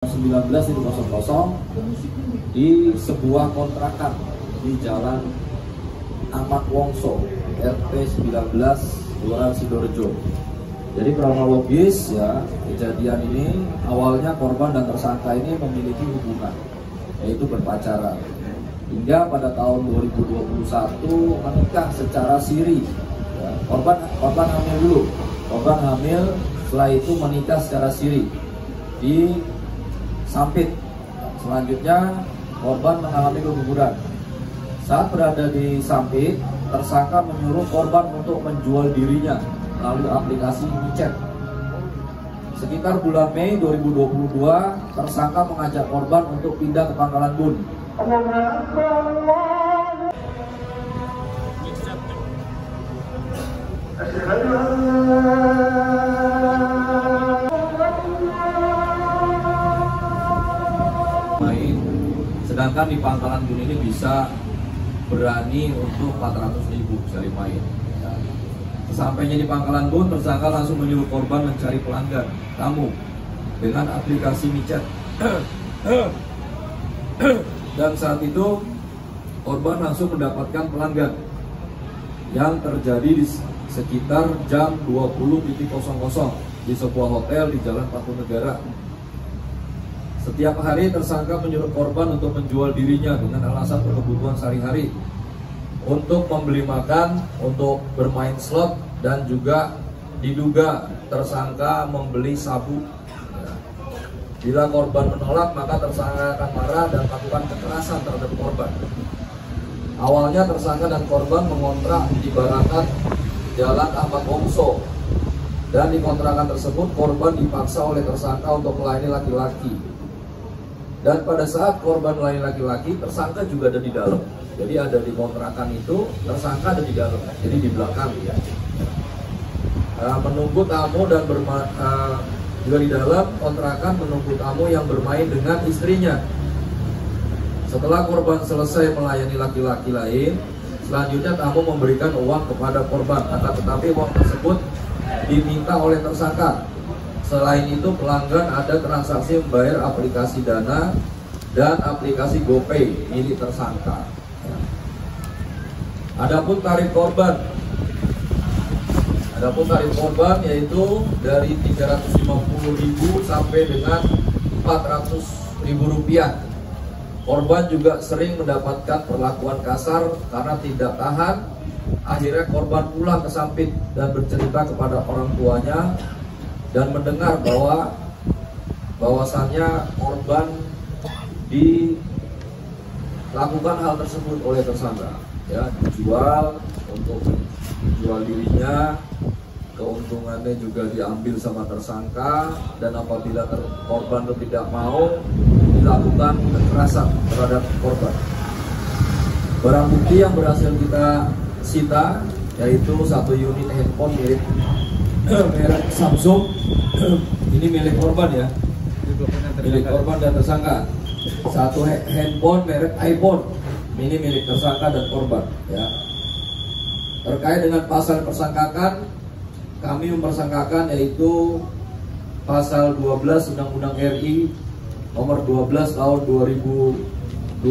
19.00 di sebuah kontrakan di Jalan Ahmad Wongso, RT 19, Kelurahan Sidorejo. Jadi kronologis ya, kejadian ini awalnya korban dan tersangka ini memiliki hubungan, yaitu berpacaran. Hingga pada tahun 2021 menikah secara siri. Ya, korban hamil dulu. Korban hamil, setelah itu menikah secara siri di Sampit. Selanjutnya korban mengalami keguguran. Saat berada di Sampit, tersangka menyuruh korban untuk menjual dirinya melalui aplikasi micet. Sekitar bulan Mei 2022, tersangka mengajak korban untuk pindah ke Pangkalan Bun. Sedangkan di Pangkalan Bun ini bisa berani untuk 400.000 bisa dimain. Sesampainya di Pangkalan Bun, tersangka langsung menyuruh korban mencari pelanggan tamu dengan aplikasi micet. Dan saat itu korban langsung mendapatkan pelanggan yang terjadi di sekitar jam 20.00 di sebuah hotel di Jalan Patung Negara. Setiap hari tersangka menyuruh korban untuk menjual dirinya dengan alasan kebutuhan sehari-hari, untuk membeli makan, untuk bermain slot, dan juga diduga tersangka membeli sabu. Bila korban menolak, maka tersangka akan marah dan melakukan kekerasan terhadap korban. Awalnya tersangka dan korban mengontrak di Barakat Jalan Ahmad Wongso, dan di kontrakan tersebut korban dipaksa oleh tersangka untuk melayani laki-laki. Dan pada saat korban melayani laki-laki, tersangka juga ada di dalam. Jadi ada di kontrakan itu, tersangka ada di dalam, jadi di belakang ya. Menunggu tamu dan juga di dalam kontrakan menunggu tamu yang bermain dengan istrinya. Setelah korban selesai melayani laki-laki lain, selanjutnya tamu memberikan uang kepada korban, tetapi uang tersebut diminta oleh tersangka. Selain itu, pelanggan ada transaksi membayar aplikasi Dana dan aplikasi GoPay milik tersangka. Adapun tarif korban yaitu dari 350.000 sampai dengan 400.000 rupiah. Korban juga sering mendapatkan perlakuan kasar karena tidak tahan. Akhirnya korban pulang ke Sampit dan bercerita kepada orang tuanya dan mendengar bahwasannya korban dilakukan hal tersebut oleh tersangka, ya, dijual untuk menjual dirinya, keuntungannya juga diambil sama tersangka, dan apabila korban tidak mau, dilakukan kekerasan terhadap korban. Barang bukti yang berhasil kita sita yaitu 1 unit handphone merek Samsung. Ini milik korban ya, milik korban dan tersangka. 1 handphone merek iPhone, ini milik tersangka dan korban ya. Terkait dengan pasal persangkakan, kami mempersangkakan yaitu pasal 12 Undang-Undang RI nomor 12 tahun 2022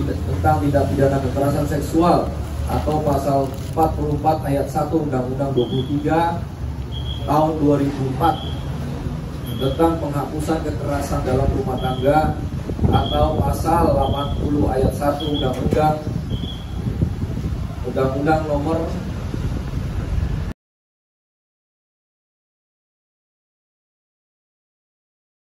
tentang tindak pidana kekerasan seksual, atau pasal 44 ayat 1 Undang-Undang 23 tahun 2004 tentang penghapusan kekerasan dalam rumah tangga, atau pasal 80 ayat 1 Undang-Undang nomor